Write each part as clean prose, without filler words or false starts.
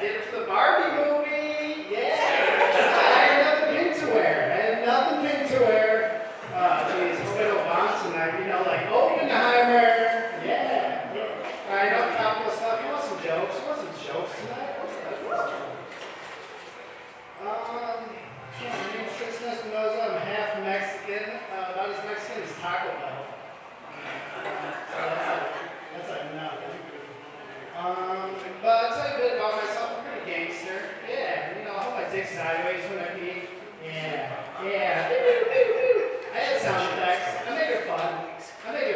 did it for the Barbie movie. Yeah. I had nothing pink to wear. Geez, hope I don't bounce tonight. You know, like Oppenheimer. Yeah. All right, no topical stuff. You want some jokes? Tonight? My name's Tristan Espinoza. I'm half Mexican. About as Mexican as Taco Bell. That's like nothing. But I'll tell you a bit about myself. I'm pretty gangster. Yeah, you know, I hold my dick sideways when I pee. Yeah. I had sound effects. I make it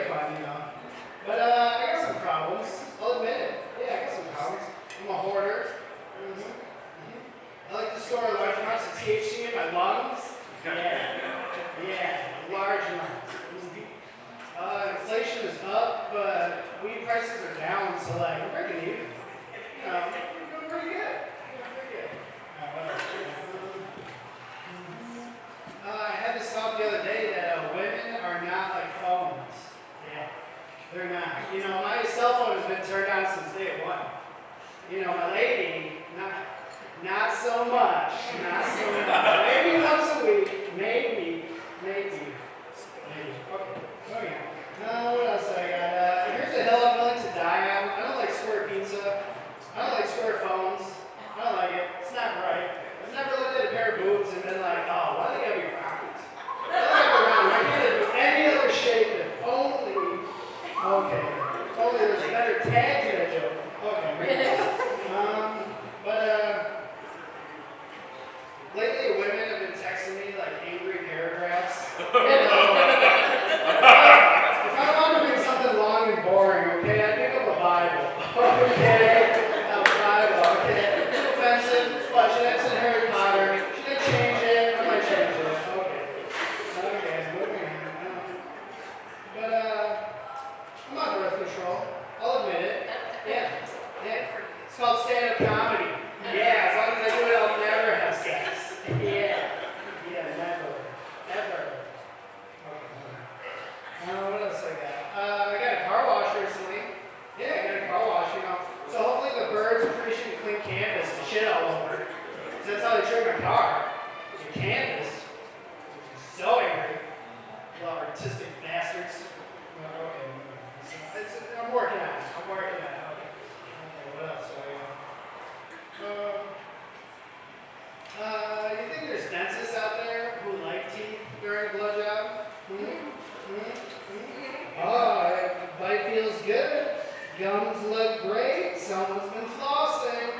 fun, you know. But I got some problems. I'll admit it. Yeah, I got some problems. I'm a hoarder. I like to store large amounts of THC in my lungs. Yeah, large amounts. Inflation is up, but weed prices are down, so like we're breaking even. We're doing pretty good. I had this thought the other day that women are not like phones. Yeah, they're not. You know, my cell phone has been turned on since day one. You know, my lady, not so much. Maybe once a week. Maybe. Okay. What else I got? Here's a hill I'm willing to die on. I don't like square pizza. I don't like square phones. I don't like it. It's not right. I've never looked at a pair of boobs and been like, oh, why do they gotta be round? Why do they gotta be round? Why can't it be any other shape if only... Okay. Only there's a better tag to that joke. Okay. Lately women have been texting me like angry paragraphs. If I want to make something long and boring, okay, I pick up a Bible. Okay? A Bible, okay? It's offensive. What, should I say Harry Potter? Should I change it? I might change it. Okay, moving on. But, I'm on birth control. I'll admit it. Yeah. It's called stand-up comedy. Yeah, as long as I do it, I'll never have sex. Yeah, never. What else I got? I got a car wash recently. Yeah, I got a car wash, you know. So hopefully the birds appreciate clean canvas and shit all over. Because that's how they trim my car. The canvas. So angry. Little artistic bastards. Okay. I'm working on it. Okay, what else? You think there's dentists out there who like teeth during a blowjob? Oh, the bite feels good. Gums look great. Someone's been flossing.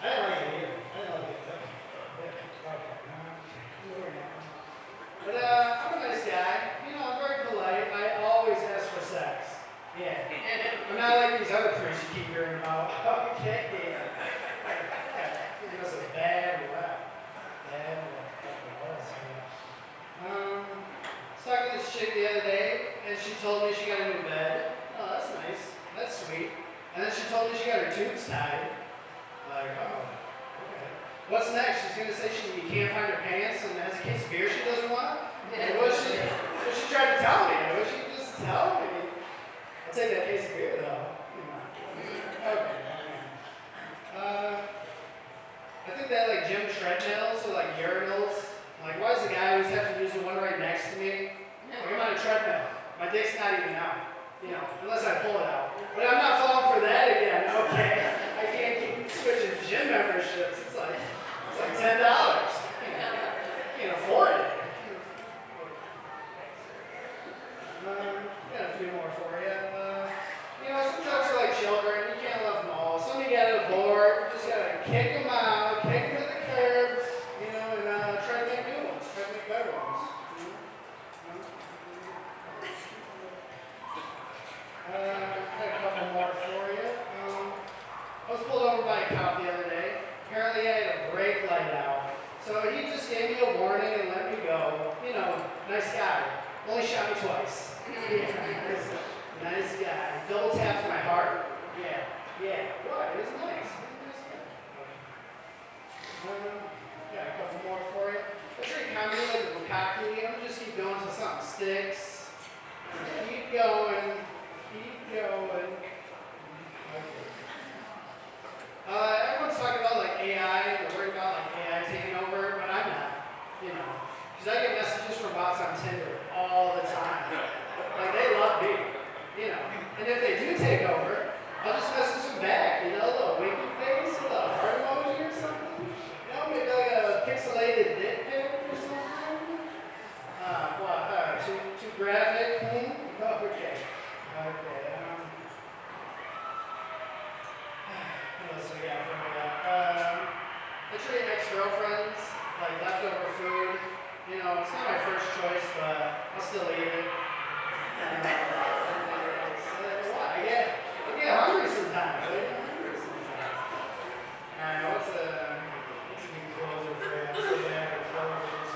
I don't like it either. But I'm a nice guy. You know, I'm very polite. I always ask for sex. Yeah. I'm not like these other priests you keep hearing about. Okay. That's a bad rap. I was talking to this chick the other day, and she told me she got a new bed. Oh, that's nice. That's sweet. And then she told me she got her tubes tied. Like, oh, okay. What's next? She's going to say she can't find her pants and has a case of beer she doesn't want? And what's she trying to tell me? What's she just tell me? I'll take that case of beer, though. Okay. I think that like gym treadmills or like urinals. Like, why does the guy always have to use the one right next to me? Like, I'm on a treadmill. My dick's not even out. You know, unless I pull it out. But I'm not falling for that again. Okay. I can't keep switching gym memberships. It's like $10. Can't afford it. Got a few more for you. You know, some jokes are like children. You can't love them all. Some you get a board. You just gotta kick them out, kick them to the curb, you know, and try to make new ones, try to make better ones. I got a couple more for you. I was pulled over by a cop the other day. Apparently I had a brake light out. So he just gave me a warning and let me go. You know, nice guy. Only shot me twice. Nice guy. Double tapped my heart. Yeah. What? It was nice. Got a couple more for you. Let's read comedy like a bukkake. I'm gonna just keep going until something sticks. Keep going. Okay. it's not my first choice, but I'll still eat it. I get hungry sometimes. Alright, what's a good closer for you? So yeah, closers.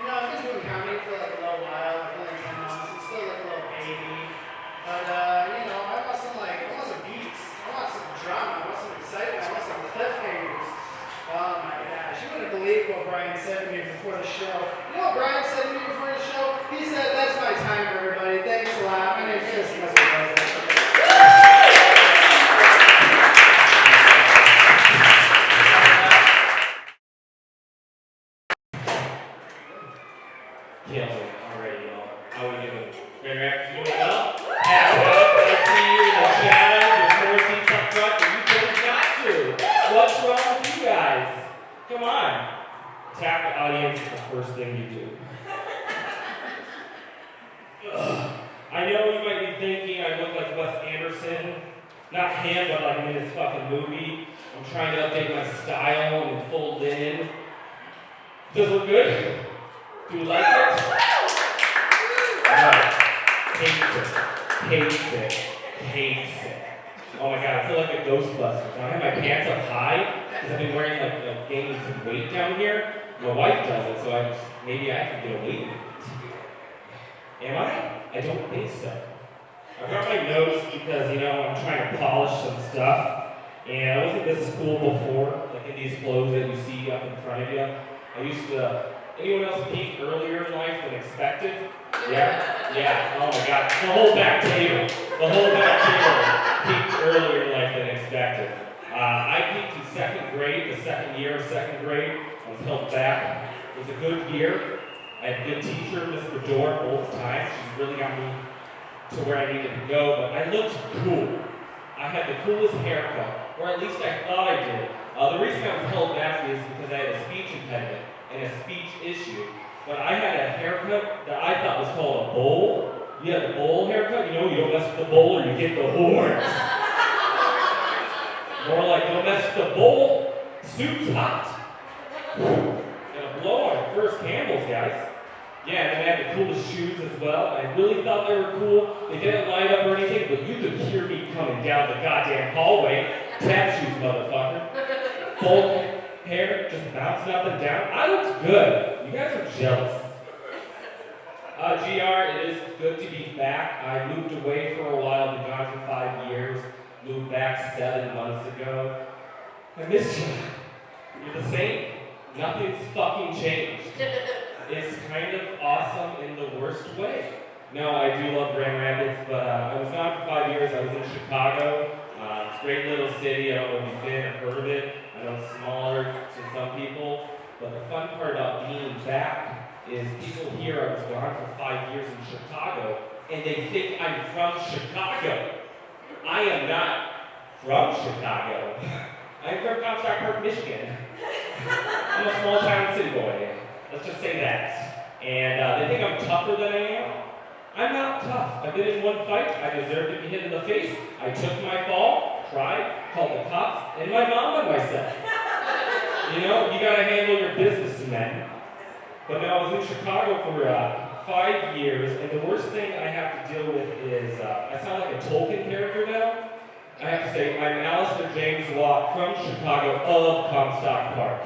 I've been doing comedy for like a little while, like only 10 months. I'm still like a little baby. But I want some beats. I want some drama. I want some excitement. I want some cliffhangers. Oh my gosh, you wouldn't believe what Brian said to me before the show. You know what Brian said to me before the show? He said, "That's my time, everybody. Thanks a lot. My name's Chris." Kills it already, y'all. How we doing? Grand Rapids, you doing well? I see you in the shadows. There's 4 seats up front, and you chose not to. What's wrong with you guys? Come on. Tap the audience is the first thing you do. I know you might be thinking I look like Wes Anderson. Not him, but like in his fucking movie. I'm trying to update my style and full linen. Does it look good? Do you like it? No. Hates it. Oh my god, I feel like a Ghostbusters. I have my pants up high because I've been wearing like gaining some weight down here. My wife does it, so maybe I can get away with it. Am I? I don't think so. I brought my notes because I'm trying to polish some stuff, and I wasn't this cool before, like in these clothes that you see up in front of you. I used to. Anyone else peak earlier in life than expected? Yeah. Oh my god. The whole back table peaked earlier in life than expected. I peaked in second grade, the second year of second grade. I was held back. It was a good year. I had a good teacher, Miss Bedore, both times. She's really got me to where I needed to go, but I looked cool. I had the coolest haircut, or at least I thought I did. The reason I was held back is because I had a speech impediment and a speech issue. But I had a haircut that I thought was called a bowl. You have a bowl haircut, you don't mess with the bowl or you get the horns. More like, don't mess with the bowl, soup's hot. Gonna blow on first Campbell's, guys. Yeah, and then I had the coolest shoes as well. I really thought they were cool. They didn't light up or anything, but you could hear me coming down the goddamn hallway. Tap shoes, motherfucker. Full hair just bouncing up and down. I looked good. You guys are jealous. GR, it is good to be back. I moved away for a while, been gone for 5 years. Moved back 7 months ago. I missed you. You're the same. Nothing's fucking changed. It's kind of awesome in the worst way. No, I do love Grand Rapids, but I was gone for 5 years. I was in Chicago. It's a great little city. I don't know if you've been or heard of it. I know it's smaller to some people, but the fun part about being back is people hear I was gone for 5 years in Chicago, and they think I'm from Chicago. I am not from Chicago. I'm from Comstock Park, Michigan. I'm a small town city boy. Let's just say that. And they think I'm tougher than I am. I'm not tough. I've been in one fight. I deserve to be hit in the face. I took my fall, cried, called the cops, and my mom and myself. You gotta handle your business, man. But now I was in Chicago for 5 years, and the worst thing I have to deal with is, I sound like a Tolkien character now. I have to say, I'm Alistair James Watt from Chicago of Comstock Park.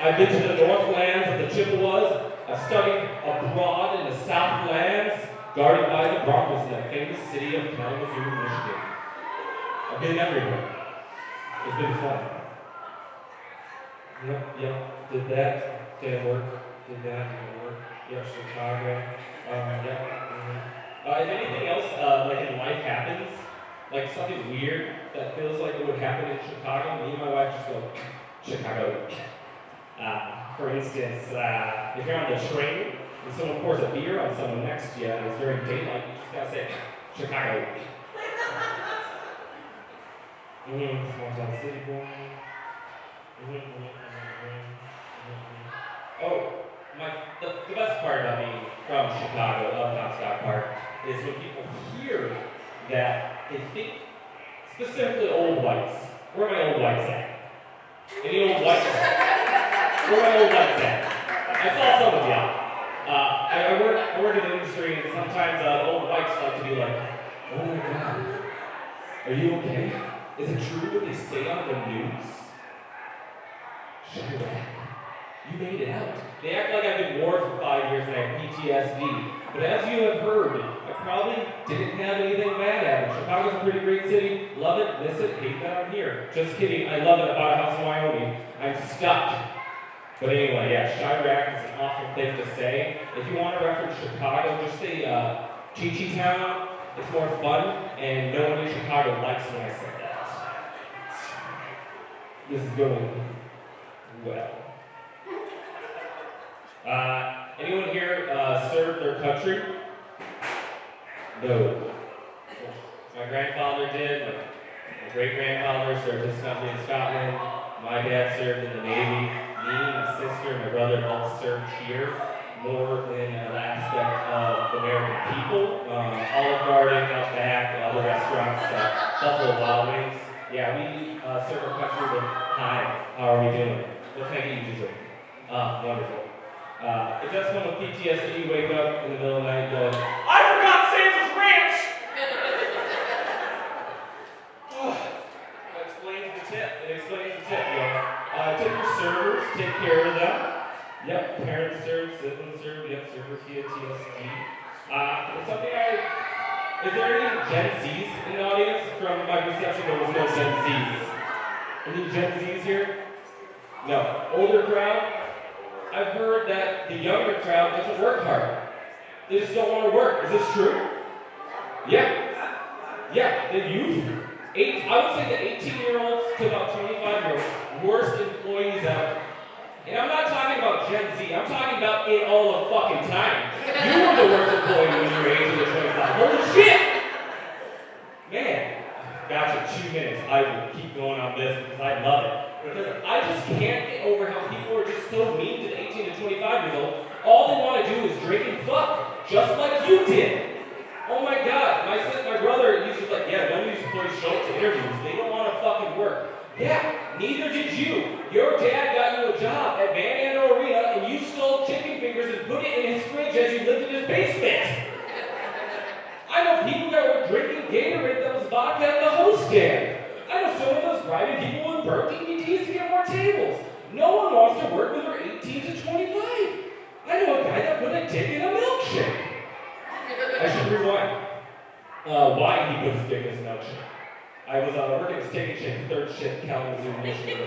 I've been to the Northlands of the Chippewas. I've studied abroad in the Southlands, guarded by the Broncos in that famous city of Kalamazoo, Michigan. I've been everywhere. It's been fun. Yep, did that, didn't work. Did that, didn't work. Yep, Chicago. If anything else, like in life happens, like something weird that feels like it would happen in Chicago, me and my wife just go, Chicago. For instance, if you're on the train and someone pours a beer on someone next to you and it's during daylight, you just gotta say, Chicago. Small town city boy. Oh, the best part about being from Chicago, of Comstock Park, is when people hear that they think, specifically old whites. Where are my old whites at? Any old whites? Where are my old whites at? I saw some of y'all. I work in the industry, and sometimes old whites like to be like, "Oh my God, are you okay? Is it true what they say on the news? Chirac, you made it out." They act like I've been war for 5 years and I have PTSD. But as you have heard, I probably didn't have anything bad happen. Chicago's a pretty great city. Love it, miss it, hate that I'm here. Just kidding, I love it. I bought a house in Wyoming. I'm stuck. But anyway, yeah, Chirac is an awful thing to say. If you want to reference Chicago, just say Chi-Chi Town. It's more fun, and no one in Chicago likes when I say that. This is going well. Anyone here served their country? No. My grandfather did. My great-grandfather served his country in Scotland. My dad served in the Navy. Me, my sister, and my brother both served here. More in an aspect of the American people. Olive Garden, out back, other restaurants, Buffalo Wild Wings. Yeah, we serve our country with, "Hi, how are we doing? What can I get you to drink?" Wonderful. It does come with PTSD. You wake up in the middle of the night and go, "I forgot Santa's Ranch!" That explains the tip. It explains the tip, tip your servers, take care of them. Yep, parents serve, siblings serve, yep, server PTSD. It's something is there any Gen Zs in the audience? From my perception, there was no Gen Zs. Any Gen Zs here? No. Older crowd? I've heard that the younger crowd doesn't work hard. They just don't want to work. Is this true? Yeah. Yeah, the youth. I would say the 18-year-olds to about 25-year-olds, worst employees ever. And I'm not talking about Gen Z, I'm talking about in all of fucking time. You were the worst employee when you were 18 to 25. Holy shit! Man, gotcha, 2 minutes. I will keep going on this because I love it. Because I just can't get over how people are just so mean to the 18 to 25 years old. All they want to do is drink and fuck, just like you did. Oh my God, my brother, he's just like, yeah, none of these employees show up to interviews. They don't want to fucking work. Yeah, neither did you. Your dad got you a job at Van Andel Arena and you stole chicken fingers and put it in his fridge as you lived in his basement. I know people that were drinking Gatorade that was vodka at the host stand. I know someone that was bribing people with burnt DVDs to get more tables. No one wants to work when they're 18 to 25. I know a guy that put a dick in a milkshake. I should rewind. Why he put his dick in his milkshake. I was working at Steak and Shake, third shift, Kalamazoo, Michigan.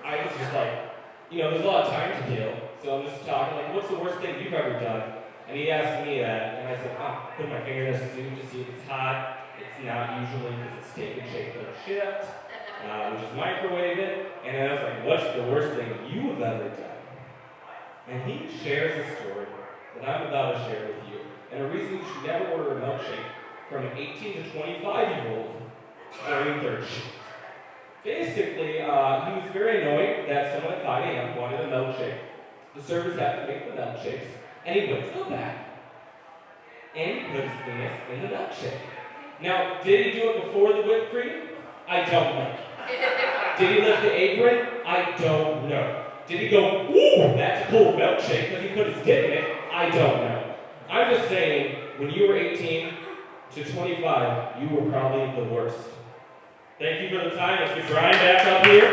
I was just like, there's a lot of time to kill. So I'm just talking like, what's the worst thing you've ever done? And he asked me that, and I said, put my finger in the soup to see if it's hot. It's not usually because it's Steak and Shake third shift. We just microwave it. And then I was like, what's the worst thing you have ever done? And he shares a story that I'm about to share with you. And a reason you should never order a milkshake from an 18 to 25-year-old during third shift. Basically, he was very annoyed that someone at 5 a.m. wanted a milkshake. The servers had to make the milkshakes, and he went to the back, and he put his penis in the milkshake. Now, did he do it before the whipped cream? I don't know. Did he lift the apron? I don't know. Did he go, ooh, that's a cool milkshake, because he put his dick in it? I don't know. I'm just saying, when you were 18 to 25, you were probably the worst. Thank you for the time. Let's get Brian back up here.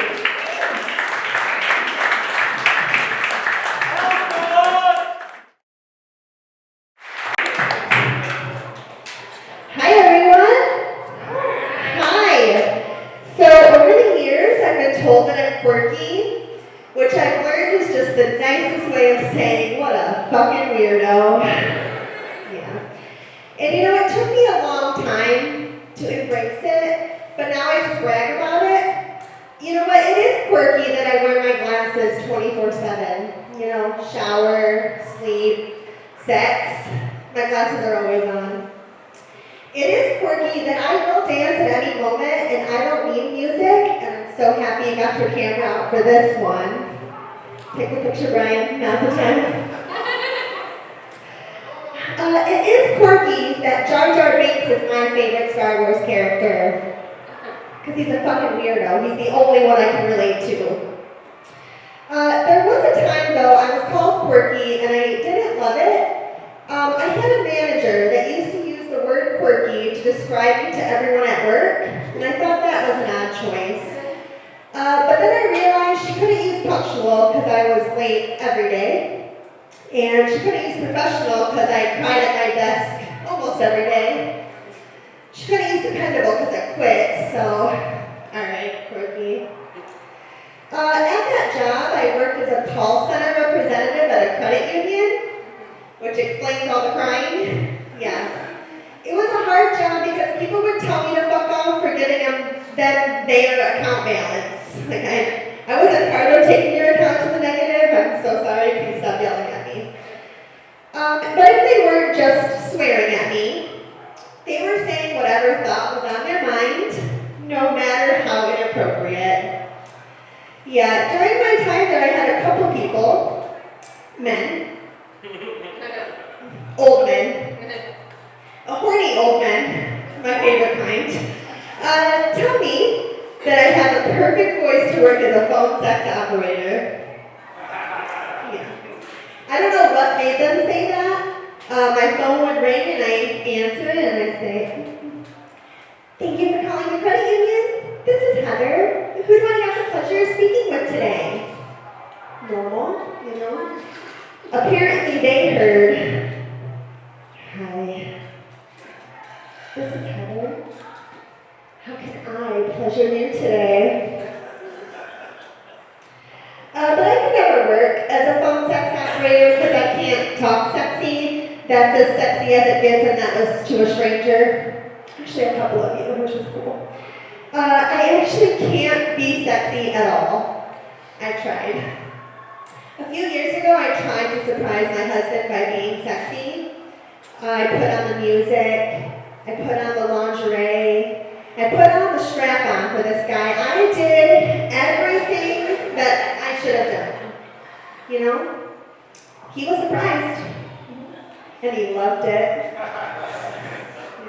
Hi, everyone. Hi. So, over the years, I've been told that I'm quirky, which I've learned is just the nicest way of saying, what a fucking weirdo. Yeah. And it took me a long time to embrace it, but now I just brag about it. You know what? It is quirky that I wear my glasses 24/7. Shower, sleep, sex. My glasses are always on. It is quirky that I will dance at any moment and I don't need music, and I'm so happy you got your camera out for this one. Take a picture, Brian. Now's the time. It is quirky that Jar Jar Binks is my favorite Star Wars character. because he's a fucking weirdo. He's the only one I can relate to. There was a time, though, I was called quirky, and I didn't love it. I had a manager that used to use the word quirky to describe me to everyone at work, and I thought that was an odd choice. But then I realized she couldn't use punctual because I was late every day, and she couldn't use professional because I cried at my desk almost every day. She couldn't use dependable because I quit, so, alright, quirky. At that job, I worked as a call center representative at a credit union, which explains all the crying. Yeah. It was a hard job because people would tell me to fuck off for giving them their account balance. Like, I wasn't part of taking your account to the negative. I'm so sorry, please stop yelling at me. But if they weren't just swearing at me, they were saying whatever thought was on their mind, no matter how inappropriate. Yeah, during my time there, I had a couple people, men, old men, a horny old man, my favorite kind, tell me that I have the perfect voice to work as a phone sex operator. Yeah. I don't know what made them say that. My phone would ring and I answer it and I'd say, "Thank you for calling the credit union. This is Heather. Who do I have the pleasure of speaking with today?" Normal, you know? Apparently they heard, "Hi, this is Heather. How can I pleasure you today?" But I could never work as a phone sex operator because I can't talk sexy. That's as sexy as it gets, and that was to a stranger. Actually, a couple of you, which is cool. I actually can't be sexy at all. I tried. A few years ago, I tried to surprise my husband by being sexy. I put on the music, I put on the lingerie, I put on the strap-on for this guy. I did everything that I should have done. You know? He was surprised. And he loved it.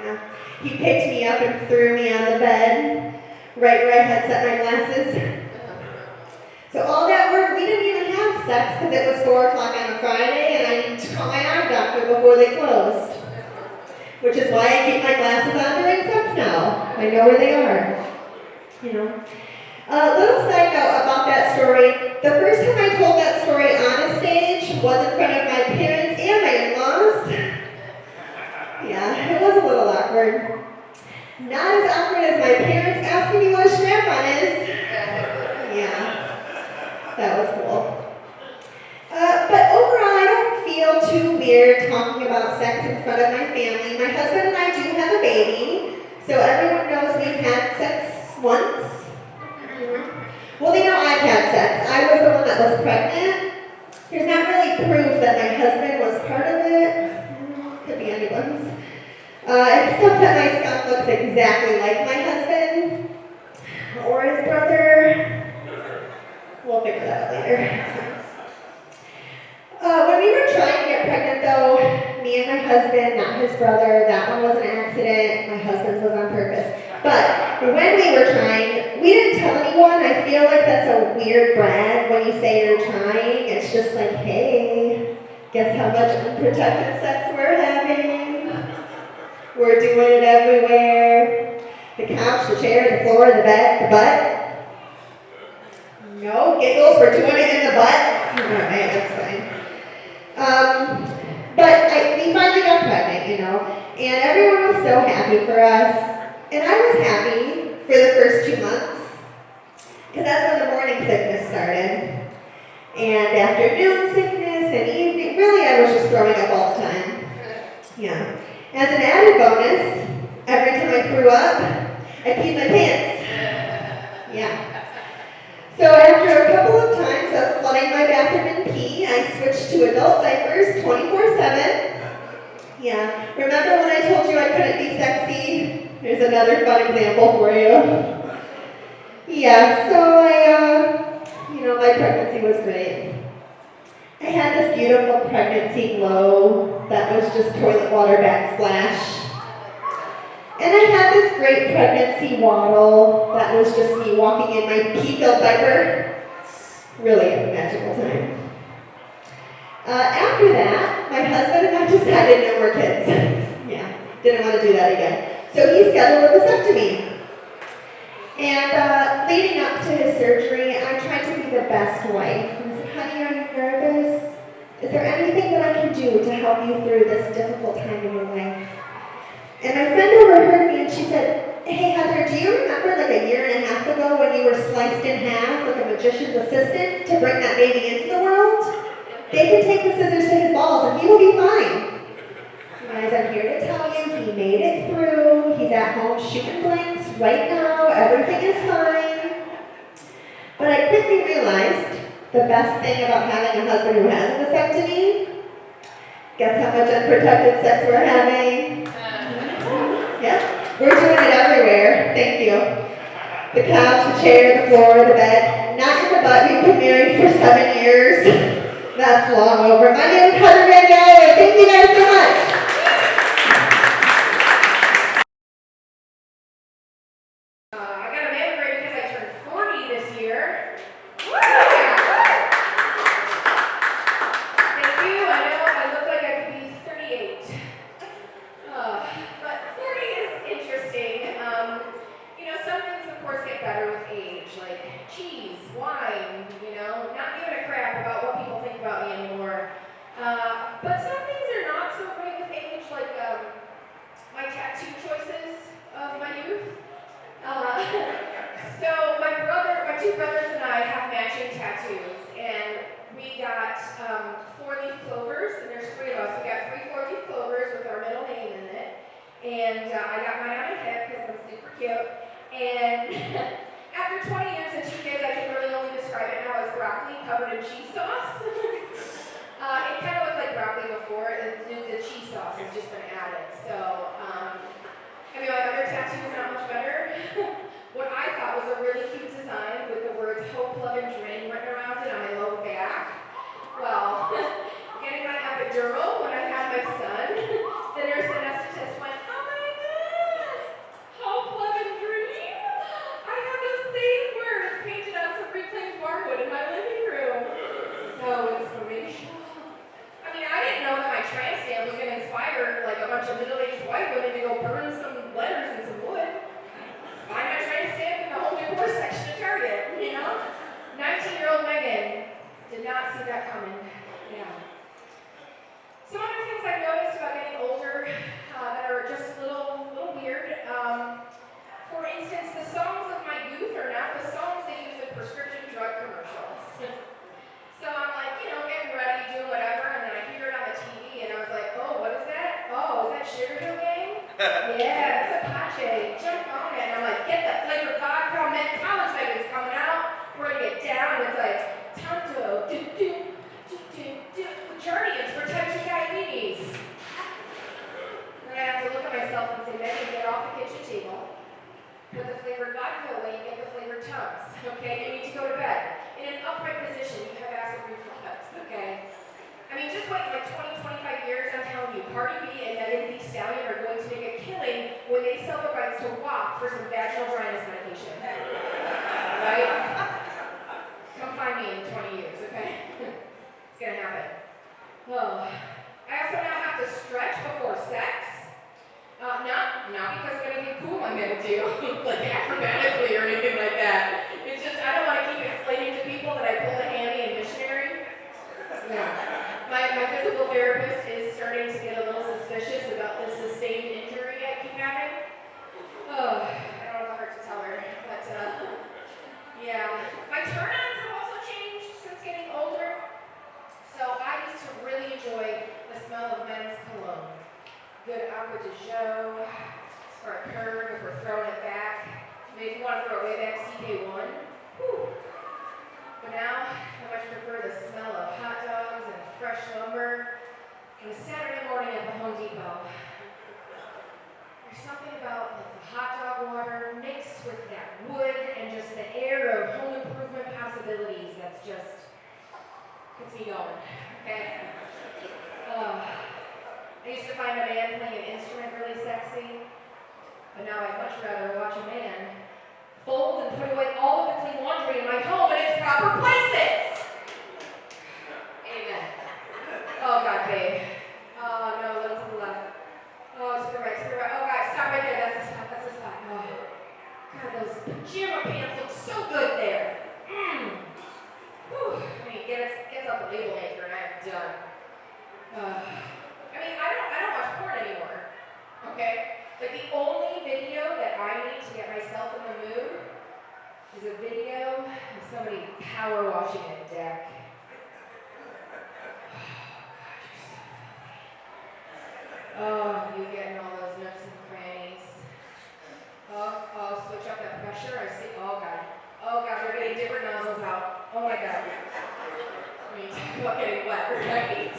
Yeah. He picked me up and threw me on the bed, right where I had set my glasses. So all that work, we didn't even have sex because it was 4 o'clock on a Friday and I needed to call my eye doctor before they closed. Which is why I keep my glasses on during sex now. I know where they are. You know. A little side note about that story. The first time I told that story on a stage was in front of my parents and my in-laws. Yeah, it was a little awkward. Not as awkward as my parents asking me what a strap-on is. Yeah, that was cool. But overall, I don't feel too weird talking about sex in front of my family. My husband and I do have a baby, so everyone knows we've had sex once. Well, they know I've had sex. I was the one that was pregnant. There's not really proof that my husband was part of it. Could be anyone's. Except that my son looks exactly like my husband. Or his brother. We'll figure that out later. When we were trying to get pregnant, though, me and my husband, not his brother, that one was an accident. My husband's was on purpose. But when we were trying, we didn't tell anyone. I feel like that's a weird brag when you say you're trying. It's just like, hey, guess how much unprotected sex we're having? We're doing it everywhere. The couch, the chair, the floor, the bed, the butt. No giggles, we're doing it in the butt. Alright, that's fine. But we finally got pregnant, you know, and everyone was so happy for us. And I was happy for the first 2 months, because that's when the morning sickness started. And afternoon sickness and evening, really I was just throwing up all the time. Yeah. As an added bonus, every time I threw up, I peed my pants. Yeah. So after a couple of times of flooding my bathroom in pee, I switched to adult diapers 24/7. Yeah. Remember when I told you I couldn't be sexy? Here's another fun example for you. Yeah, so my pregnancy was great. I had this beautiful pregnancy glow that was just toilet water backsplash. And I had this great pregnancy waddle that was just me walking in my pea-filled diaper. Really a magical time. After that, my husband and I decided no more kids. Yeah, didn't want to do that again. So he scheduled a vasectomy. And leading up to his surgery, I tried to be the best wife. And I said, honey, are you nervous? Is there anything that I can do to help you through this difficult time in your life? And my friend overheard me and she said, hey Heather, do you remember like a year and a half ago when you were sliced in half like a magician's assistant to bring that baby into the world? They can take the scissors to his balls and he will be fine. Guys, I'm here to tell you, he made it through. He's at home shooting blanks right now. Everything is fine. But I quickly realized the best thing about having a husband who has a vasectomy, guess how much unprotected sex we're having? Yeah, we're doing it everywhere. Thank you. The couch, the chair, the floor, the bed. Not in the butt. We've been married for 7 years. That's long over. My name is Heather Van Galloway. Thank you guys so much. I got a mammogram because I turned 40 this year. Thank you. I know I look like I could be 38. But 40 is interesting. Some things, of course, get better with age, like cheese, wine, not giving a crap about what people think about me anymore. But some things are not so great with age, like my tattoo choices of my youth. So my two brothers and I have matching tattoos, and we got 4-leaf clovers, and there's 3 of us. We got 3 4-leaf clovers with our middle name in it, and I got mine on my hip because I'm super cute. And after 20 years and 2 kids, I can really only describe it now as broccoli covered in cheese sauce. It kind of looked like broccoli before, and the cheese sauce has just been added. So, my other tattoo is not much better. What I thought was a really cute design with the words hope, love, and dream written around it on my lower back. Well, getting my epidural when I had my son, the nurse anesthetist went, oh my goodness, hope, love, and dream? I have those same words painted on some reclaimed barwood in my living room. So inspirational. I didn't know that my tramp stamp was going to inspire like a bunch of middle-aged white women to go burn some letters and some wood. Find my tramp stamp in the home decor section of Target, 19-year-old Megan did not see that coming. Yeah. Some other things I've noticed about getting older that are just a little weird. For instance, the songs of my youth are not the songs they use in prescription drug commercials. So I'm like, getting ready, doing whatever, and then I hear it on the TV, and I was like, oh, what is that? Oh, is that Sugar Hill Gang? Yeah, it's Apache. Jump on it. And I'm like, get the flavored vodka. College Megan's coming out. We're going to get down. It's like, Tonto, Journeyans for type 2 diabetes. And I have to look at myself and say, Megan, get off the kitchen table. Put the flavored vodka away and get the flavored Tums. Okay, you need to go to bed. In an upright position, you have acid reflux, okay? Just wait like 20, 25 years, I'm telling you, Cardi B and Megan Thee Stallion are going to make a killing when they sell the rights to WAP for some vaginal dryness medication. Right? Come find me in 20 years, okay? It's gonna happen. Oh. I also now have to stretch before sex. Not because of anything cool I'm gonna do, like acrobatically or anything like that. It's just, I don't want to keep explaining to people that I pulled a hammy and missionary. Yeah. My physical therapist is starting to get a little suspicious about the sustained injury I keep having. Oh, I don't know how to tell her, but yeah. My turn-ons have also changed since getting older. So I used to really enjoy the smell of men's cologne. Good aqua de joe, or a curve if we're throwing it back. Maybe if you want to throw it way back, CK1. Whew. But now, I much prefer the smell of hot dogs and fresh lumber on a Saturday morning at the Home Depot. There's something about the hot dog water mixed with that wood and just the air of home improvement possibilities that's just gets me going, okay? I used to find a man playing an instrument really sexy. But now I'd much rather watch a man fold and put away all of the clean laundry in my home in its proper places. Amen. Oh, God, babe. Oh, no, a little to the left. Oh, to the right, to the right. Oh, God, stop right there. That's the spot, that's the spot. Oh, God, those pajama pants look so good there. Whew. I mean, gets up the label maker and I'm done. I mean, I don't watch porn anymore. Okay? Like, the only video that I need to get myself in the mood is a video of somebody power washing a deck. Oh, you getting all those nooks and crannies. Oh, switch up that pressure. I see. Oh, God, they're getting different nozzles out. Oh, my God. I mean, talk about getting wet, right?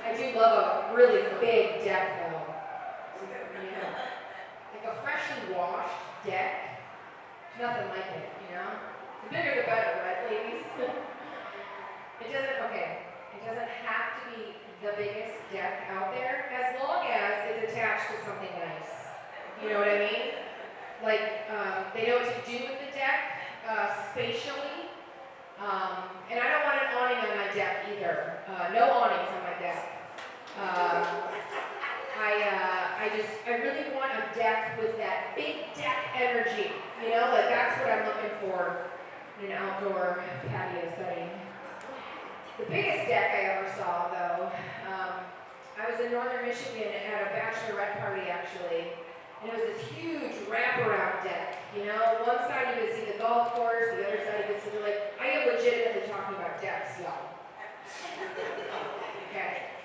I do love a really big deck, though. Yeah. Like a freshly washed deck. Nothing like it, you know? The bigger the better, right, ladies? It doesn't have to be the biggest deck out there, as long as it's attached to something nice. You know what I mean? Like, they know what to do with the deck, spatially. And I don't want an awning on my deck either. No awnings on my deck. I really want a deck with that big deck energy. You know, like that's what I'm looking for in an outdoor patio setting. The biggest deck I ever saw, though, I was in northern Michigan at a bachelorette party, actually, and it was this huge wraparound deck. You know, one side you could see the golf course, the other side you could see the lake. I am legitimately talking about decks, y'all. Okay.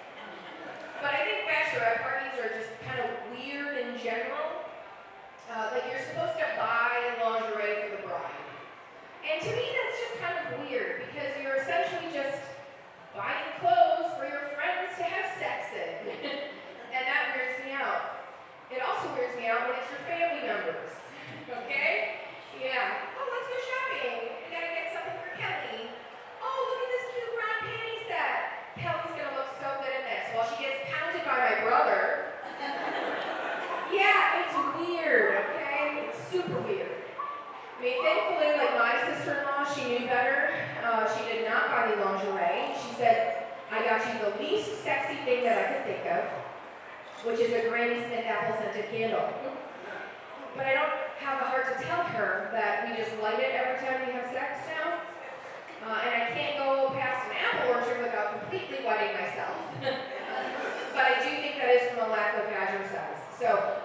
But I think bachelorette parties are just kind of weird in general. Like you're supposed to buy lingerie for the bride. And to me, that's just kind of weird because you're essentially just buying clothes for your friends to have sex in. And that weirds me out. It also weirds me out when it's your family members. Okay? Yeah. Oh, let's go shopping. I gotta get something for Kelly. Oh, look at this cute brown panty set. Kelly's gonna look so good in this while she gets pounded by my brother. Yeah, it's weird, okay? It's super weird. I mean, thankfully, like my sister-in-law, she knew better. She did not buy me lingerie. She said, I got you the least sexy thing that I could think of, which is a Granny Smith apple-scented candle. But I don't have the heart to tell her that we just light it every time we have sex now. And I can't go past an apple orchard without completely wetting myself. But I do think that is from a lack of vaginal sex. So